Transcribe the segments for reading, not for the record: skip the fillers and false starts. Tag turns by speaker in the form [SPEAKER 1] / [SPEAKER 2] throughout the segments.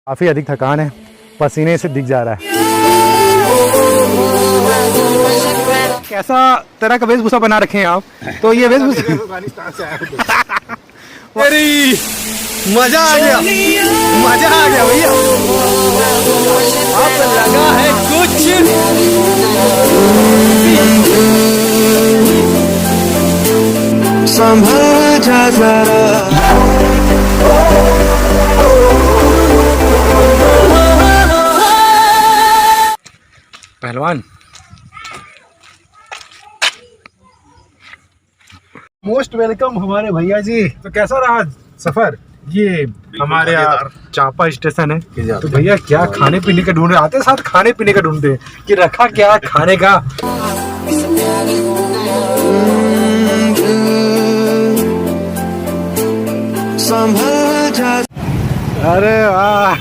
[SPEAKER 1] काफ़ी अधिक थकान है, पसीने से दिख जा रहा है। कैसा तरह का वेशभूषा बना रखे हैं आप? तो ये वेशभूषा
[SPEAKER 2] अरे मजा आ गया, मजा आ गया भैया। अब लगा है कुछ संभल जा जरा।
[SPEAKER 1] पहलवान
[SPEAKER 2] मोस्ट वेलकम हमारे भैया जी।
[SPEAKER 1] तो कैसा रहा सफर? ये हमारे यहाँ चांपा स्टेशन है। तो भैया क्या खाने पीने का ढूंढ रहे? आते साथ खाने पीने का ढूंढते हैं कि रखा क्या खाने का। अरे वाह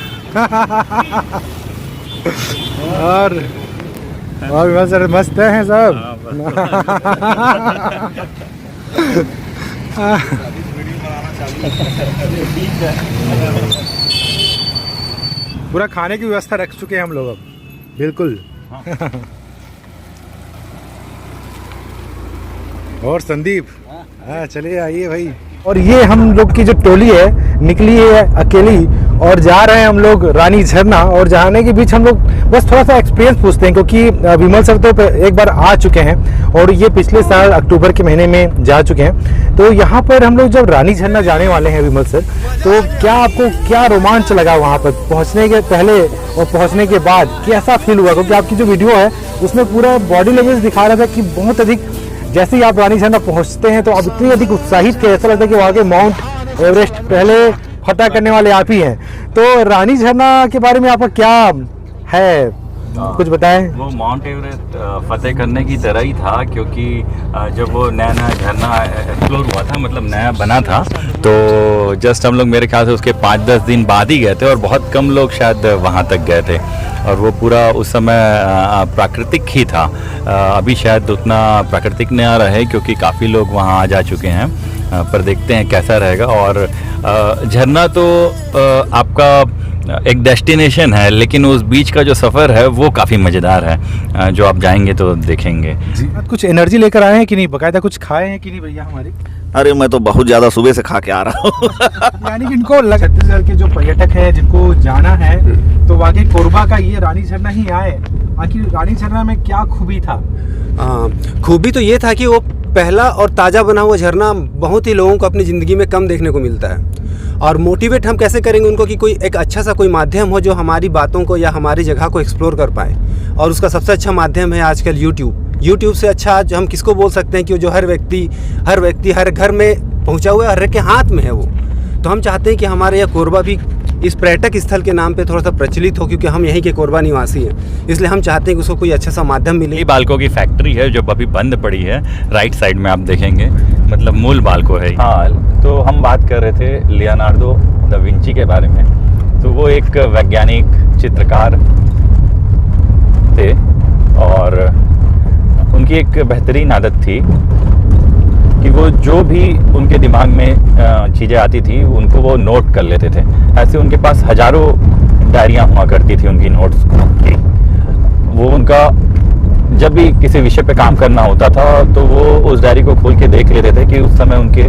[SPEAKER 1] और बस मस्त हैं सब। पूरा खाने की व्यवस्था रख चुके हैं हम लोग अब, बिल्कुल। और संदीप, हाँ चलिए आइए भाई। और ये हम लोग की जो टोली है निकली है अकेली और जा रहे हैं हम लोग रानी झरना। और जाने के बीच हम लोग बस थोड़ा सा एक्सपीरियंस पूछते हैं, क्योंकि विमल सर तो एक बार आ चुके हैं और ये पिछले साल अक्टूबर के महीने में जा चुके हैं। तो यहाँ पर हम लोग जब रानी झरना जाने वाले हैं विमल सर, तो क्या आपको क्या रोमांच लगा वहाँ पर पहुँचने के पहले और पहुँचने के बाद? कैसा फील हुआ? क्योंकि आपकी जो वीडियो है उसमें पूरा बॉडी लैंग्वेज दिखा रहा था कि बहुत अधिक, जैसे ही आप रानी झरना पहुँचते हैं तो आप इतनी अधिक उत्साहित थे, ऐसा लगता है कि वहाँ के माउंट एवरेस्ट पहले फतह करने वाले आप ही हैं। तो रानी झरना के बारे में आपका क्या है, कुछ बताएं?
[SPEAKER 3] वो माउंट एवरेस्ट फतेह करने की तरह ही था, क्योंकि जब वो नया नया झरना एक्सप्लोर हुआ था, मतलब नया बना था, तो जस्ट हम लोग मेरे ख्याल से उसके 5-10 दिन बाद ही गए थे और बहुत कम लोग शायद वहाँ तक गए थे। और वो पूरा उस समय प्राकृतिक ही था। अभी शायद उतना प्राकृतिक नहीं आ रहा है, क्योंकि काफ़ी लोग वहाँ आ जा चुके हैं। पर देखते हैं कैसा रहेगा। और झरना तो आपका एक डेस्टिनेशन है, लेकिन उस बीच का जो सफ़र है वो काफ़ी मज़ेदार है, जो आप जाएंगे तो देखेंगे।
[SPEAKER 1] जी, कुछ एनर्जी लेकर आए हैं कि नहीं? बकायदा कुछ खाए हैं कि नहीं भैया हमारे?
[SPEAKER 4] अरे मैं तो बहुत ज़्यादा सुबह से खा के आ रहा हूँ।
[SPEAKER 1] यानी कि इनको छत्तीसगढ़ के जो पर्यटक हैं जिनको जाना है तो वाकई कोरबा का ये रानी झरना ही आए। आखिर रानी झरना में क्या खूबी था?
[SPEAKER 2] खूबी तो ये था कि वो पहला और ताज़ा बना हुआ झरना बहुत ही लोगों को अपनी ज़िंदगी में कम देखने को मिलता है। और मोटिवेट हम कैसे करेंगे उनको कि कोई एक अच्छा सा कोई माध्यम हो जो हमारी बातों को या हमारी जगह को एक्सप्लोर कर पाए। और उसका सबसे अच्छा माध्यम है आजकल यूट्यूब से अच्छा आज हम किसको बोल सकते हैं कि जो हर व्यक्ति हर घर में पहुंचा हुआ है, हर एक के हाथ में है वो। तो हम चाहते हैं कि हमारे यहाँ कोरबा भी इस पर्यटक स्थल के नाम पे थोड़ा सा प्रचलित हो, क्योंकि हम यहीं के कोरबा निवासी हैं। इसलिए हम चाहते हैं कि उसको कोई अच्छा सा माध्यम मिले।
[SPEAKER 3] ये बाल्को की फैक्ट्री है जो अभी बंद पड़ी है, राइट साइड में आप देखेंगे, मतलब मूल बाल्को है। हाँ, तो हम बात कर रहे थे लियोनार्डो दा विंची के बारे में। तो वो एक वैज्ञानिक चित्रकार थे और उनकी एक बेहतरीन आदत थी कि वो जो भी उनके दिमाग में चीज़ें आती थी उनको वो नोट कर लेते थे। ऐसे उनके पास हजारों डायरियाँ हुआ करती थी उनकी नोट्स की। वो उनका जब भी किसी विषय पे काम करना होता था तो वो उस डायरी को खोल के देख लेते थे कि उस समय उनके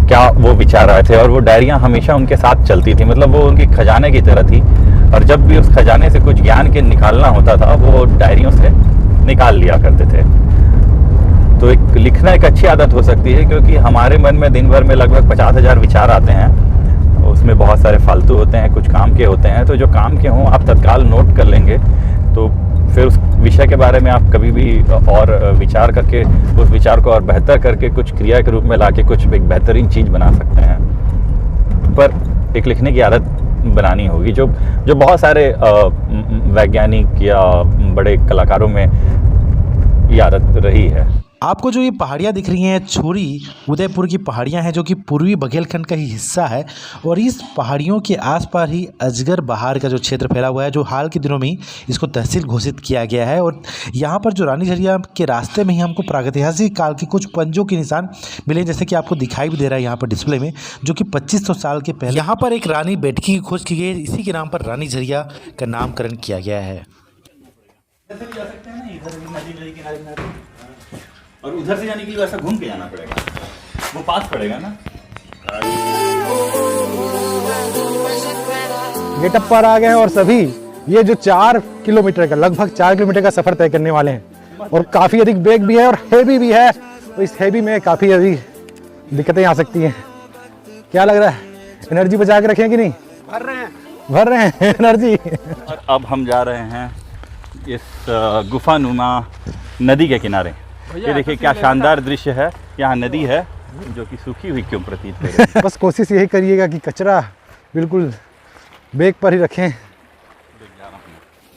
[SPEAKER 3] क्या वो विचार आए थे। और वो डायरियाँ हमेशा उनके साथ चलती थी, मतलब वो उनकी खजाने की तरह थी। और जब भी उस खजाने से कुछ ज्ञान के निकालना होता था वो डायरियों से निकाल लिया करते थे। तो एक लिखना एक अच्छी आदत हो सकती है, क्योंकि हमारे मन में दिन भर में लगभग 50,000 विचार आते हैं। उसमें बहुत सारे फालतू होते हैं, कुछ काम के होते हैं। तो जो काम के हों आप तत्काल नोट कर लेंगे तो फिर उस विषय के बारे में आप कभी भी और विचार करके उस विचार को और बेहतर करके कुछ क्रिया के रूप में लाके कुछ एक बेहतरीन चीज़ बना सकते हैं। पर एक लिखने की आदत बनानी होगी, जो बहुत सारे वैज्ञानिक या बड़े कलाकारों में ये आदत रही है।
[SPEAKER 1] आपको जो ये पहाड़ियाँ दिख रही हैं छोरी उदयपुर की पहाड़ियाँ हैं, जो कि पूर्वी बघेलखंड का ही हिस्सा है। और इस पहाड़ियों के आसपास ही अजगर बहार का जो क्षेत्र फैला हुआ है, जो हाल के दिनों में ही इसको तहसील घोषित किया गया है। और यहाँ पर जो रानी झरिया के रास्ते में ही हमको प्रागैतिहासिक काल के कुछ पंजों के निशान मिले, जैसे कि आपको दिखाई भी दे रहा है यहाँ पर डिस्प्ले में, जो कि 2500 साल के पहले यहाँ पर एक रानी बैठकी की खोज की गई। इसी के नाम पर रानी झरिया का नामकरण किया गया है।
[SPEAKER 3] और उधर से जाने के लिए वैसा घूम के जाना पड़ेगा, वो पास पड़ेगा ना।
[SPEAKER 1] गेटअप पर आ गए हैं और सभी ये जो 4 किलोमीटर का, लगभग 4 किलोमीटर का सफर तय करने वाले हैं। और काफी अधिक बेग भी है और हेवी भी है, तो इस हेवी में काफी अधिक दिक्कतें आ सकती हैं। क्या लग रहा है, एनर्जी बचा के रखें कि नहीं? भर रहे हैं एनर्जी।
[SPEAKER 3] और अब हम जा रहे हैं इस गुफानुमा नदी के किनारे। ये देखिए क्या शानदार दृश्य है। यहाँ नदी है जो कि सूखी हुई क्यों प्रतीत हो रही है।
[SPEAKER 1] बस कोशिश यही करिएगा कि कचरा बिल्कुल बेग पर ही रखें।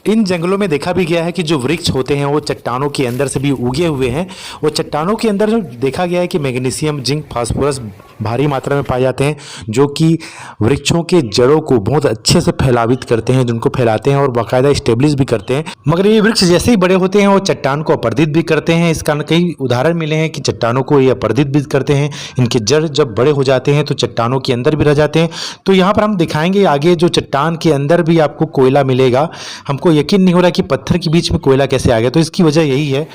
[SPEAKER 1] इन जंगलों में देखा भी गया है कि जो वृक्ष होते हैं वो चट्टानों के अंदर से भी उगे हुए हैं। वो चट्टानों के अंदर जो देखा गया है कि मैग्नीशियम, जिंक, फास्फोरस भारी मात्रा में पाए जाते हैं, जो कि वृक्षों के जड़ों को बहुत अच्छे से फैलावित करते हैं, जिनको फैलाते हैं और बाकायदा स्टेब्लिश भी करते हैं। मगर ये वृक्ष जैसे ही बड़े होते हैं वो चट्टान को अपर्दित भी करते हैं। इस कारण कई उदाहरण मिले हैं कि चट्टानों को ये अपर्दित भी करते हैं। इनके जड़ जब बड़े हो जाते हैं तो चट्टानों के अंदर भी रह जाते हैं। तो यहाँ पर हम दिखाएंगे आगे, जो चट्टान के अंदर भी आपको कोयला मिलेगा। हमको यकीन नहीं हो रहा कि पत्थर के बीच में कोयला कैसे आ गया, तो इसकी वजह यही है।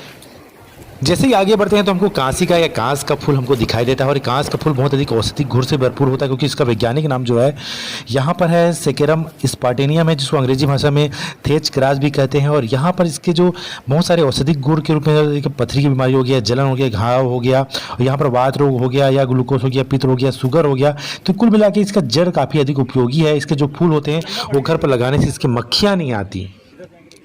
[SPEAKER 1] जैसे ही आगे बढ़ते हैं तो हमको कांसी का या कांस का फूल हमको दिखाई देता है। और कांस का फूल बहुत अधिक औषधि गुण से भरपूर होता है, क्योंकि इसका वैज्ञानिक नाम जो है यहाँ पर है सेकेरम स्पार्टेनियम है, जिसको अंग्रेजी भाषा में थेच क्रास भी कहते हैं। और यहाँ पर इसके जो बहुत सारे औषधि गुण के रूप में, पथरी की बीमारी हो गया, जलन हो गया, घाव हो गया, और यहाँ पर वात रोग हो गया, या ग्लूकोज हो गया, पित्त हो गया, शुगर हो गया, तो कुल मिला के इसका जड़ काफ़ी अधिक उपयोगी है। इसके जो फूल होते हैं वो घर पर लगाने से इसकी मक्खियाँ नहीं आती।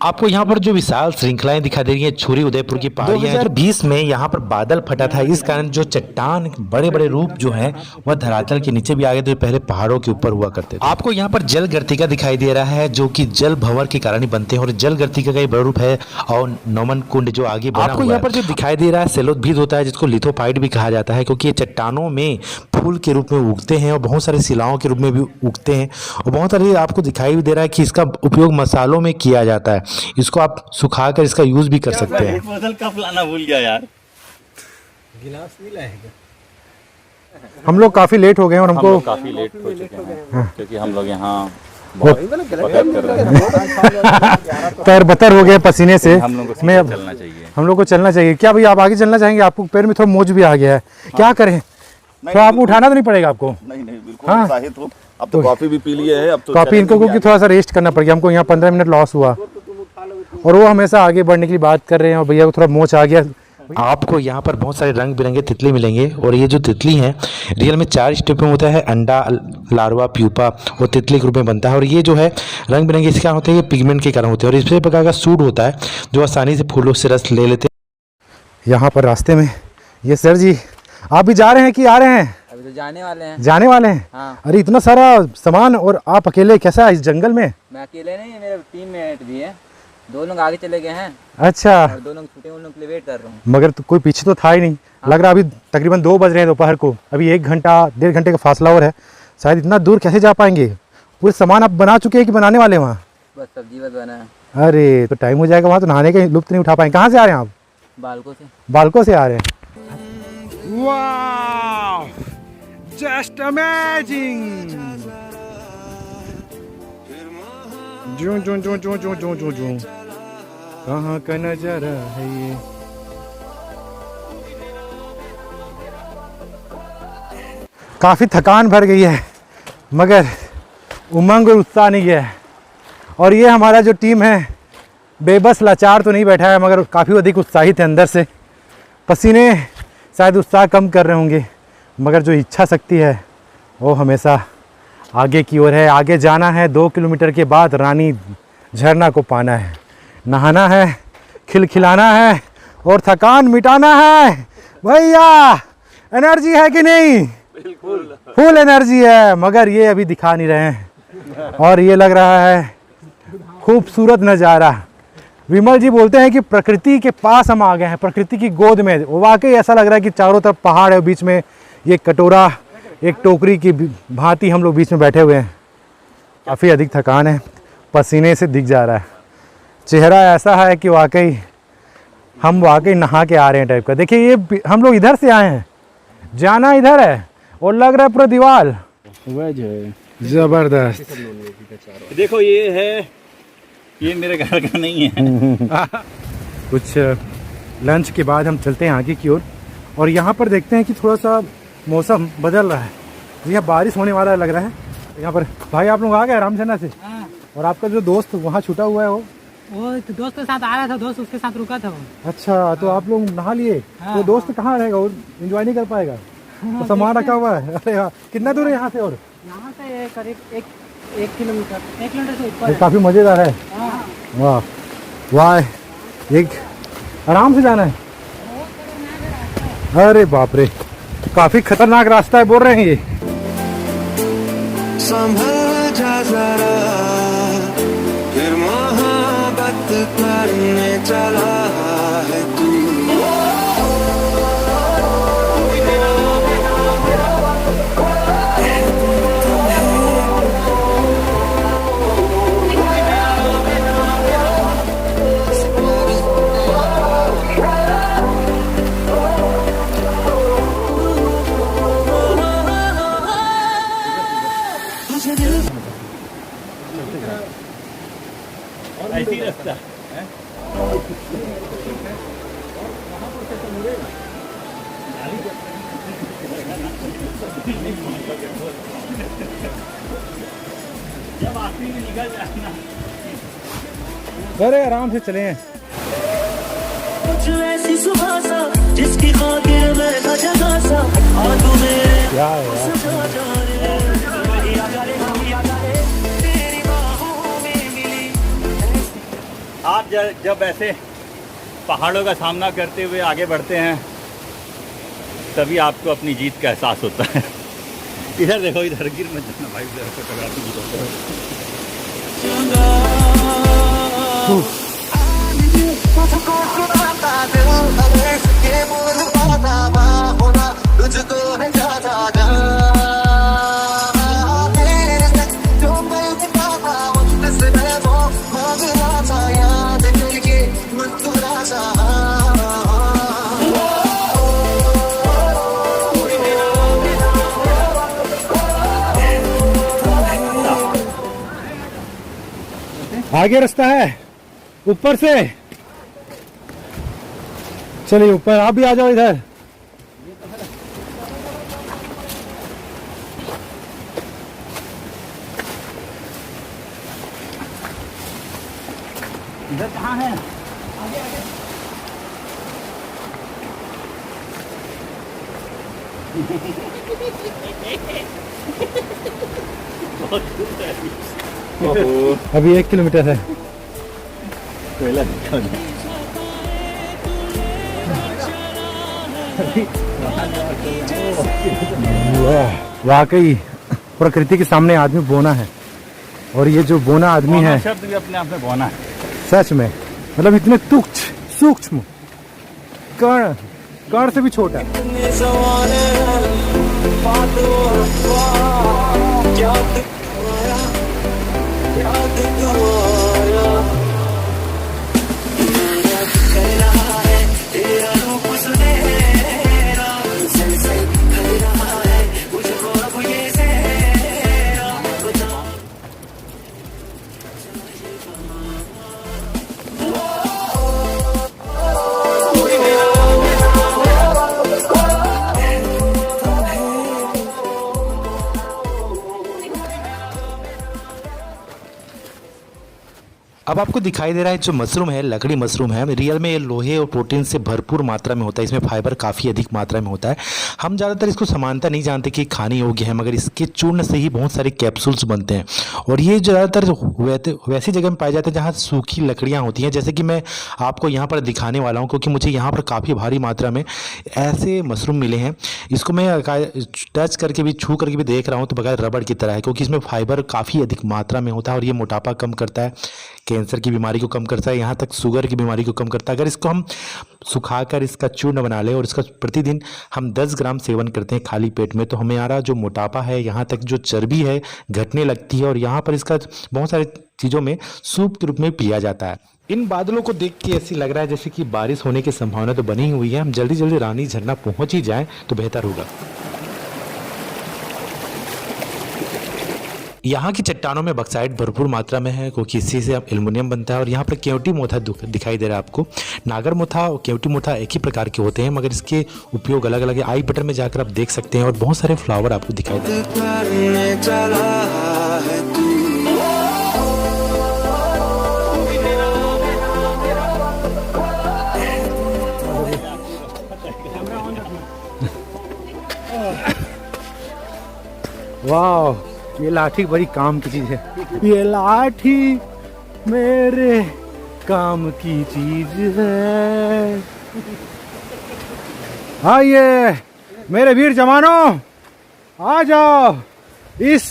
[SPEAKER 1] आपको यहाँ पर जो विशाल श्रृंखलाएं दिखा दे रही हैं छोरी उदयपुर की पहाड़ियां। 2020 में यहाँ पर बादल फटा था, इस कारण जो चट्टान बड़े बड़े रूप जो हैं वह धरातल के नीचे भी आ गए थे, पहले पहाड़ों के ऊपर हुआ करते थे। आपको यहाँ पर जल गर्तिका दिखाई दे रहा है, जो कि जल भंवर के कारण ही बनते हैं। और जल गर्तिका का एक बड़ा रूप है और नमन कुंड जो आगे बना आपको यहाँ पर जो दिखाई दे रहा है सेलोदभिद होता है, जिसको लिथोफाइट भी कहा जाता है, क्योंकि ये चट्टानों में फूल के रूप में उगते हैं और बहुत सारे शिलाओं के रूप में भी उगते हैं। और बहुत सारे आपको दिखाई भी दे रहा है कि इसका उपयोग मसालों में किया जाता है। इसको आप सुखाकर इसका यूज भी कर सकते हैं।
[SPEAKER 3] बोतल कप लाना भूल गया यार।
[SPEAKER 2] गिलास नहीं लाएगा।
[SPEAKER 1] हम लोग काफी लेट हो गए और हमको
[SPEAKER 3] काफी लेट हो चुके हैं, क्योंकि हम लोग यहाँ
[SPEAKER 1] पैर बतर हो गए पसीने से।
[SPEAKER 3] हम लोग को चलना चाहिए।
[SPEAKER 1] हम लोग को चलना चाहिए। क्या भैया आप आगे चलना चाहेंगे? आपको पैर में थोड़ा मोच भी आ गया है, क्या करें? तो आपको उठाना तो नहीं पड़ेगा आपको?
[SPEAKER 4] नहीं बिल्कुल उत्साहित हो। अब तो कॉफी भी पी लिए है, अब तो
[SPEAKER 1] कॉफी इनको क्योंकि थोड़ा सा रेस्ट करना पड़ गया हमको। यहाँ 15 मिनट लॉस हुआ और वो हमेशा आगे बढ़ने की बात कर रहे हैं और भैया को थोड़ा मोच आ गया। आपको यहाँ पर बहुत सारे रंग बिरंगे तितली मिलेंगे। और ये जो तितली हैं रियल में 4 स्टेप में होता है, अंडा, लार्वा, प्यूपा और तितली के रूप में बनता है। और ये जो है रंग बिरंगे इसके कारण होते हैं, ये पिगमेंट के कारण होते हैं। और इस प्रकार का सूट होता है जो आसानी से फूलों से रस ले लेते हैं। यहाँ पर रास्ते में ये सर जी, आप भी जा रहे हैं कि आ रहे हैं?
[SPEAKER 5] अभी तो जाने वाले हैं।
[SPEAKER 1] जाने वाले हैं?
[SPEAKER 5] हाँ।
[SPEAKER 1] अरे इतना सारा सामान और आप अकेले, कैसा है इस जंगल में?
[SPEAKER 5] मैं अकेले नहीं, मेरे 3 मिनट भी है। 2 लोग आगे चले गए हैं
[SPEAKER 1] अच्छा,
[SPEAKER 5] और 2 लोग छूटे, उन लोग के लिए वेट कर रहा हूँ।
[SPEAKER 1] मगर तो कोई पीछे तो था ही नहीं। लग रहा अभी तकरीबन 2 बज रहे हैं दोपहर को, अभी 1 घंटा 1.5 घंटे का फासला और है। शायद इतना दूर कैसे जा पाएंगे? पूरे सामान आप बना चुके हैं कि बनाने वाले हैं वहाँ?
[SPEAKER 5] बस सब्जी बस बना है।
[SPEAKER 1] अरे तो टाइम हो जाएगा वहाँ, तो नहाने का लुत्फ नहीं उठा पाएंगे। कहाँ से आ रहे हैं आप?
[SPEAKER 5] बालकों से।
[SPEAKER 1] बालकों से आ रहे हैं। वाह, जस्ट अमेजिंग। जो जो जो जो जो जो जो जो कहाँ का नजारा है ये? काफी थकान भर गई है, मगर उमंग और उत्साह नहीं गया है। और ये हमारा जो टीम है बेबस लाचार तो नहीं बैठा है, मगर काफ़ी अधिक उत्साहित है अंदर से। पसीने शायद उत्साह कम कर रहे होंगे, मगर जो इच्छा शक्ति है वो हमेशा आगे की ओर है। आगे जाना है, 2 किलोमीटर के बाद रानी झरना को पाना है, नहाना है, खिलखिलाना है और थकान मिटाना है। भैया एनर्जी है कि नहीं? बिल्कुल फुल एनर्जी है, मगर ये अभी दिखा नहीं रहे हैं। और ये लग रहा है खूबसूरत नज़ारा, विमल जी बोलते हैं कि प्रकृति के पास हम आ गए हैं, प्रकृति की गोद में। वो वाकई ऐसा लग रहा है कि चारों तरफ पहाड़ है, बीच में ये कटोरा एक टोकरी की भांति हम लोग बीच में बैठे हुए हैं। काफ़ी अधिक थकान है, पसीने से दिख जा रहा है, चेहरा ऐसा है कि वाकई हम वाकई नहा के आ रहे हैं टाइप का। देखिए ये हम लोग इधर से आए हैं, जाना इधर है और लग रहा है पूरा दीवार जबरदस्त।
[SPEAKER 3] देखो ये है, ये मेरे घर का नहीं है।
[SPEAKER 1] कुछ लंच के बाद हम चलते हैं आगे की ओर और यहाँ पर देखते हैं कि थोड़ा सा मौसम बदल रहा है, यहाँ बारिश होने वाला लग रहा है। यहाँ पर भाई आप लोग आ गए रामझरना से?
[SPEAKER 5] हाँ।
[SPEAKER 1] और आपका जो दोस्त वहाँ छूटा हुआ है
[SPEAKER 5] वो तो दोस्त के साथ आ रहा था, दोस्त उसके साथ रुका था वो।
[SPEAKER 1] अच्छा, तो आप लोग नहा लिए?
[SPEAKER 5] हाँ,
[SPEAKER 1] तो दोस्त कहाँ रहेगा, वो एंजॉय नहीं कर पाएगा? तो सामान रखा हुआ है। अरे हाँ, कितना दूर है यहाँ से? और
[SPEAKER 5] यहाँ से करीब एक किलोमीटर से ऊपर है।
[SPEAKER 1] काफ़ी मज़ेदार है।
[SPEAKER 5] हाँ।
[SPEAKER 1] वाह वाह, एक आराम से जाना है। अरे बाप रे, काफ़ी खतरनाक रास्ता है बोल रहे हैं ये।
[SPEAKER 6] संभल जा जरा, फिर मोहब्बत करने चला है तू।
[SPEAKER 3] ऐसी रास्ता है। जब आखिरी में निकल जाना।
[SPEAKER 1] अरे आराम से चले हैं।
[SPEAKER 6] कुछ ऐसी सुबह सा जिसकी खातिर मैं न जगा सा, आ तू मेरे
[SPEAKER 1] क्या है यार?
[SPEAKER 6] सजा जा रे, तेरी बाहों में मिली।
[SPEAKER 3] आप जब ऐसे पहाड़ों का सामना करते हुए आगे बढ़ते हैं तभी आपको अपनी जीत का एहसास होता है। इधर देखो, इधर गिर मत जाना भाई, इधर फोटोग्राफी की
[SPEAKER 6] तुझको है ज्यादा
[SPEAKER 1] आगे रास्ता है ऊपर से। चलिए ऊपर, आप भी आ जाओ इधर।
[SPEAKER 3] इधर कहाँ है?
[SPEAKER 1] अभी 1 किलोमीटर है। वाकई प्रकृति के सामने आदमी बोना है, और ये जो बोना आदमी है
[SPEAKER 3] शब्द भी अपने आप में बोना है
[SPEAKER 1] सच में, मतलब इतने तुच्छ सूक्ष्म कण से भी छोटा।
[SPEAKER 7] अब आपको दिखाई दे रहा है जो मशरूम है, लकड़ी मशरूम है, रियल में ये लोहे और प्रोटीन से भरपूर मात्रा में होता है। इसमें फाइबर काफ़ी अधिक मात्रा में होता है। हम ज़्यादातर इसको समानता नहीं जानते कि खाने योग्य है, मगर इसके चूर्ण से ही बहुत सारे कैप्सूल्स बनते हैं। और ये ज़्यादातर वैसी जगह में पाए जाते हैं जहाँ सूखी लकड़ियाँ होती हैं, जैसे कि मैं आपको यहाँ पर दिखाने वाला हूँ, क्योंकि मुझे यहाँ पर काफ़ी भारी मात्रा में ऐसे मशरूम मिले हैं। इसको मैं टच करके भी, छू करके भी देख रहा हूँ तो बगैर रबड़ की तरह है, क्योंकि इसमें फाइबर काफ़ी अधिक मात्रा में होता है और ये मोटापा कम करता है, कैंसर की बीमारी को कम करता है, यहाँ तक शुगर की बीमारी को कम करता है। अगर इसको हम सुखाकर इसका चूर्ण बना लें और इसका प्रतिदिन हम 10 ग्राम सेवन करते हैं खाली पेट में, तो हमारा जो मोटापा है, यहाँ तक जो चर्बी है घटने लगती है। और यहाँ पर इसका बहुत सारे चीज़ों में सूप के रूप में पिया जाता है। इन बादलों को देख के ऐसी लग रहा है जैसे कि बारिश होने की संभावना तो बनी हुई है। हम जल्दी जल्दी रानी झरना पहुंच ही जाएं तो बेहतर होगा। यहाँ की चट्टानों में बक्साइट भरपूर मात्रा में है, क्योंकि इसी से एल्युमिनियम बनता है। और यहाँ पर केवटी मोथा दिखाई दे रहा है आपको। नागर मोथा और केवटी मोथा एक ही प्रकार के होते हैं, मगर इसके उपयोग अलग अलग है। आई बटन में जाकर आप देख सकते हैं और बहुत सारे फ्लावर आपको दिखाई दे रहे हैं।
[SPEAKER 1] वाह, ये लाठी बड़ी काम की चीज है। ये लाठी मेरे काम की चीज है। आइए मेरे वीर जवानों, आ जाओ। इस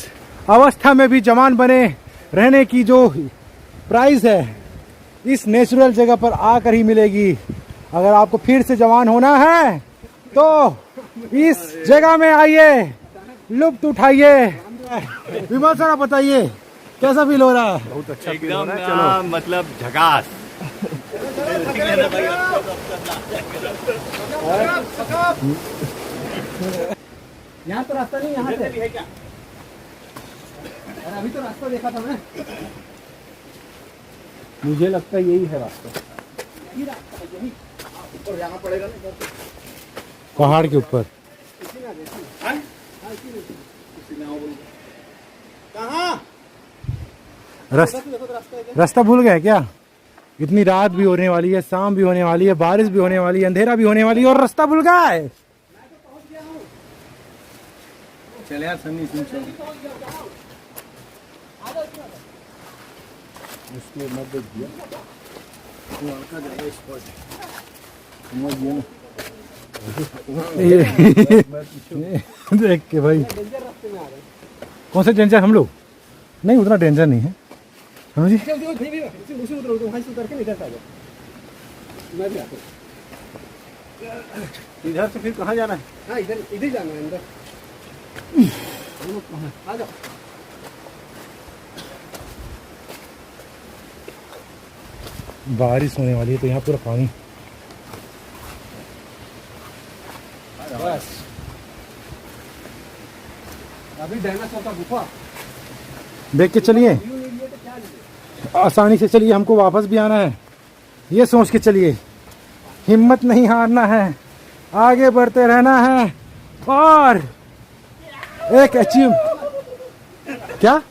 [SPEAKER 1] अवस्था में भी जवान बने रहने की जो प्राइस है इस नेचुरल जगह पर आकर ही मिलेगी। अगर आपको फिर से जवान होना है तो इस जगह में आइए, लुत्फ उठाइए। विमल सर, आप बताइए कैसा फील हो रहा है?
[SPEAKER 3] बहुत अच्छा एकदम, मतलब झकास।
[SPEAKER 2] यहाँ तो रास्ता नहीं, यहाँ से है क्या? अरे अभी तो रास्ता देखा था मैं,
[SPEAKER 1] मुझे लगता है यही है रास्ता। पहाड़ के ऊपर रास्ता भूल गए क्या? इतनी रात भी होने वाली है, शाम भी होने वाली है, बारिश भी होने वाली है, अंधेरा भी होने वाली है और रास्ता भूल गए। चल यार सन्नी, तुम चल। इसके मत देख दिया, देख के भाई। कौन से डेंजर? हम लोग नहीं, उतना डेंजर नहीं है। समझिए
[SPEAKER 2] इधर से फिर कहाँ जाना है? हाँ, इधर जाना है अंदर। आ जाओ।
[SPEAKER 1] बारिश होने वाली है तो यहाँ पूरा पानी।
[SPEAKER 2] बस अभी डायनासोर का गुफा
[SPEAKER 1] देख के चलिए, आसानी से चलिए। हमको वापस भी आना है, ये सोच के चलिए। हिम्मत नहीं हारना है, आगे बढ़ते रहना है। और एक अचीव क्या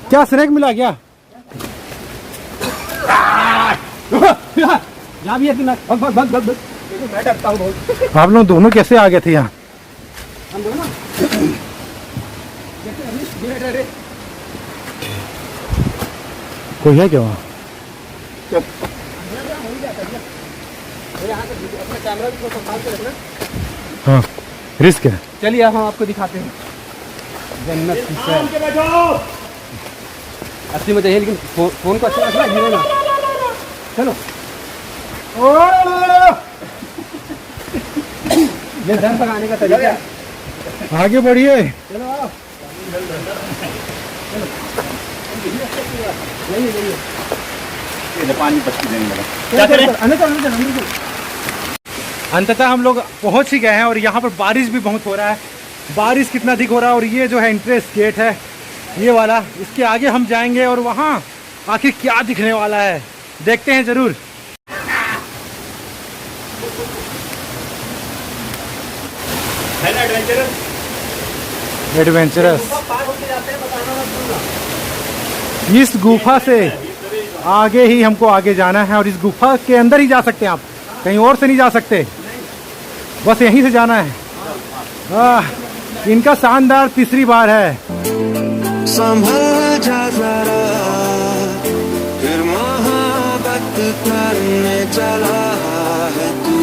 [SPEAKER 1] क्या स्नेक मिला क्या?
[SPEAKER 2] यहाँ भी है। मैं डरता हूँ बहुत।
[SPEAKER 1] आप लोग दोनों कैसे आ गए थे यहाँ?
[SPEAKER 2] हम दोनों
[SPEAKER 1] कोई है क्या वहाँ? हाँ, रिस्क है।
[SPEAKER 2] चलिए हम आपको दिखाते हैं जन्नत की सैर। असली मजा है, लेकिन फोन को अच्छा रखना, गिरो ना। चलो ये डर भगाने का तरीका है।
[SPEAKER 1] आगे बढ़िए।
[SPEAKER 2] चलो आओ।
[SPEAKER 4] पानी पत्ती देने लगा।
[SPEAKER 1] अंततः हम लोग पहुंच ही गए हैं और यहाँ पर बारिश भी बहुत हो रहा है। बारिश कितना अधिक हो रहा है। और ये जो है एंट्रेंस गेट है, ये वाला, इसके आगे हम जाएंगे और वहाँ आखिर क्या दिखने वाला है देखते हैं जरूर। एडवेंचरस। इस गुफा से आगे ही हमको आगे जाना है और इस गुफा के अंदर ही जा सकते हैं आप, कहीं और से नहीं जा सकते, बस यहीं से जाना है। इनका शानदार तीसरी बार है।
[SPEAKER 6] संभल जा जरा, फिर मोहब्बत करने चला है तू।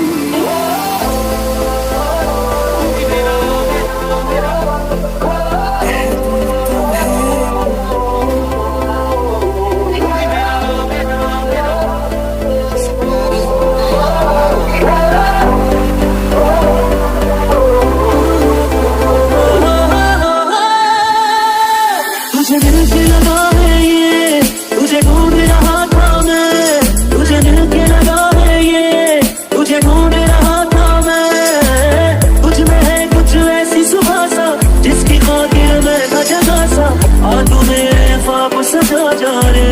[SPEAKER 6] रे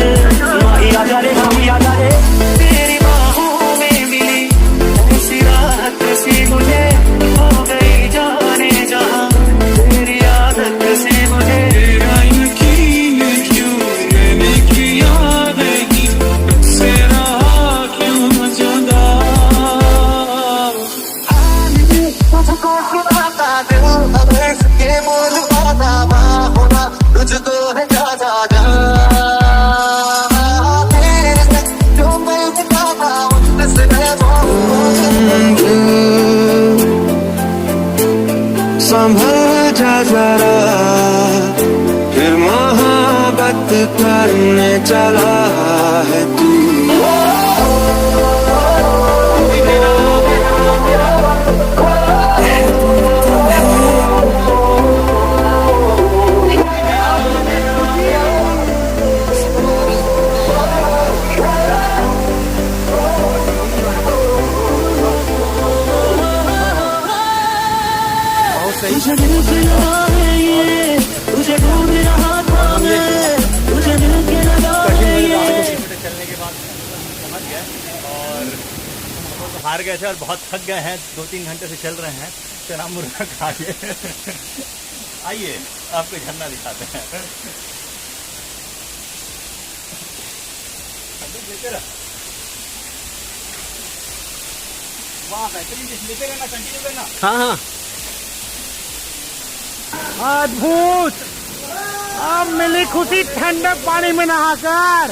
[SPEAKER 6] माही आजा रे माही आजा रे तेरी बाहों में मिली ऐसी राहत सी मुझे हो गई जाने जहां तेरी आदत से मुझे तेरा यकीन क्यों मैंने किया नहीं से रहा क्यों जुदा तुझको सुनाता दिल अब इसके बोल पाता होना तुझको है जा जा जा तेरे जो मैं पाता उससे मैं संभल जा जरा फिर मोहब्बत करने चला है तू तुझे दिल से लगा है ये तुझे ढूंढ रहा था मैं तुझे दिल के लगा है ये
[SPEAKER 3] चलने के बाद पहुंच गए और हम तो हार गए थे और बहुत थक गए हैं 2-3 घंटे से चल रहे हैं चना मुर्गा खा के आइए आपको झरना दिखाते हैं वाह बेहतरीन लेते रहना कंटिन्यू करना
[SPEAKER 2] हाँ हाँ
[SPEAKER 1] अद्भुत। अब मिली खुशी ठंडे पानी में नहाकर।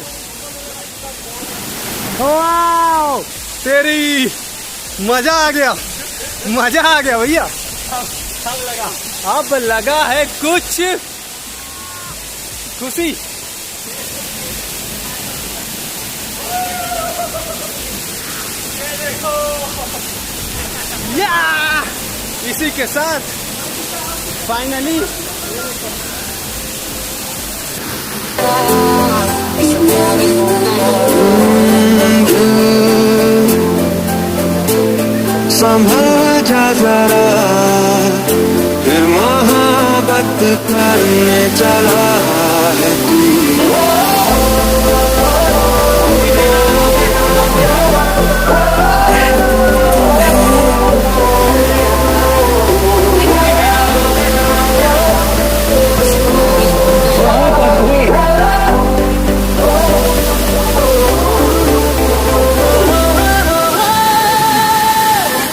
[SPEAKER 1] वाओ,
[SPEAKER 2] तेरी मजा आ गया भैया। अब लगा है कुछ खुशी। या इसी के साथ फाइनली
[SPEAKER 6] संभल जा जरा फिर मोहब्बत करने चला है तू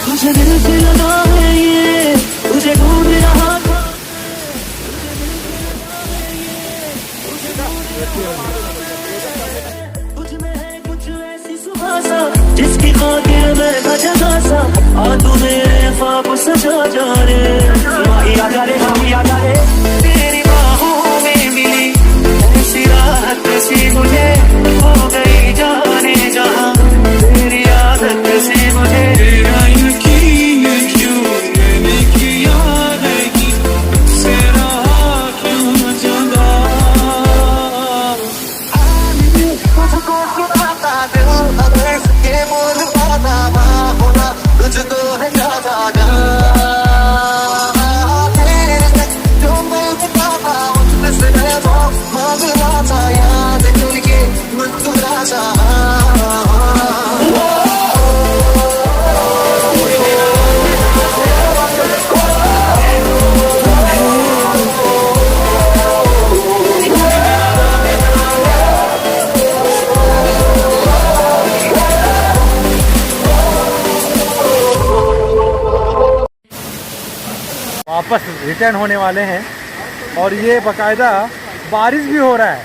[SPEAKER 6] तुझे दिल से लगा है ये तुझे ढूंढ रहा था तुझ में है कुछ ऐसी सुहासा जिसकी खातिर मैं भजगा सा आ तू मेरे ख्वाब सजा जा रे माही आजा रे माही आजा रे तेरी बाहों में मिली ऐसी राहत सी मुझे हो गई जाने जहां तेरी आदत से मुझे तेरा यकीन क्यों मैंने किया नहीं से रहा क्यों जुदा तुझको सुनाता दिल अब इसके बोल पाता होना तुझको है जा जा जा तेरे जो मैं पाता उससे मैं मांग रहा था याद करके मुस्कुरा सा
[SPEAKER 1] वापस रिटर्न होने वाले हैं और ये बकायदा बारिश भी हो रहा है।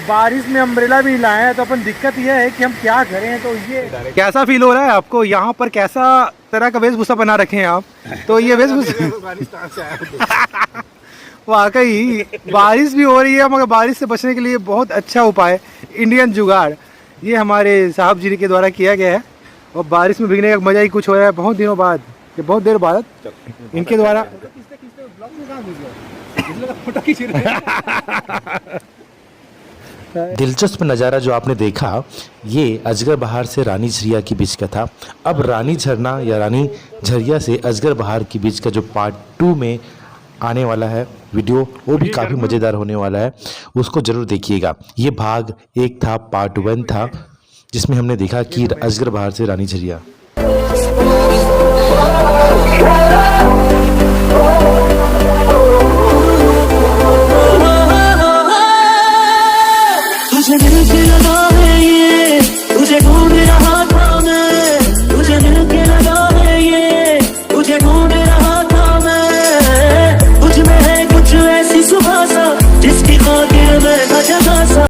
[SPEAKER 1] बारिश में अम्ब्रेला भी लाए हैं तो अपन दिक्कत ये है कि हम क्या करें। तो ये कैसा फील हो रहा है आपको? यहाँ पर कैसा तरह का वेशभूषा बना रखे हैं आप? तो ये वेशभूषा वाकई बारिश भी हो रही है मगर बारिश से बचने के लिए बहुत अच्छा उपाय इंडियन जुगाड़ ये हमारे साहब जी के द्वारा किया गया है। और बारिश में भीगने का मजा ही कुछ हो रहा है बहुत दिनों बाद, बहुत देर बाद इनके द्वारा।
[SPEAKER 7] दिलचस्प नज़ारा जो आपने देखा ये अजगर बहार से रानी झरिया के बीच का था। अब रानी झरना या रानी झरिया से अजगर बहार के बीच का जो पार्ट 2 में आने वाला है वीडियो, वो भी काफ़ी मज़ेदार होने वाला है, उसको ज़रूर देखिएगा। ये भाग 1 था, पार्ट 1 था, जिसमें हमने देखा कि अजगर बाहर से रानी झरिया।
[SPEAKER 6] तुझे दिल से लगा है ये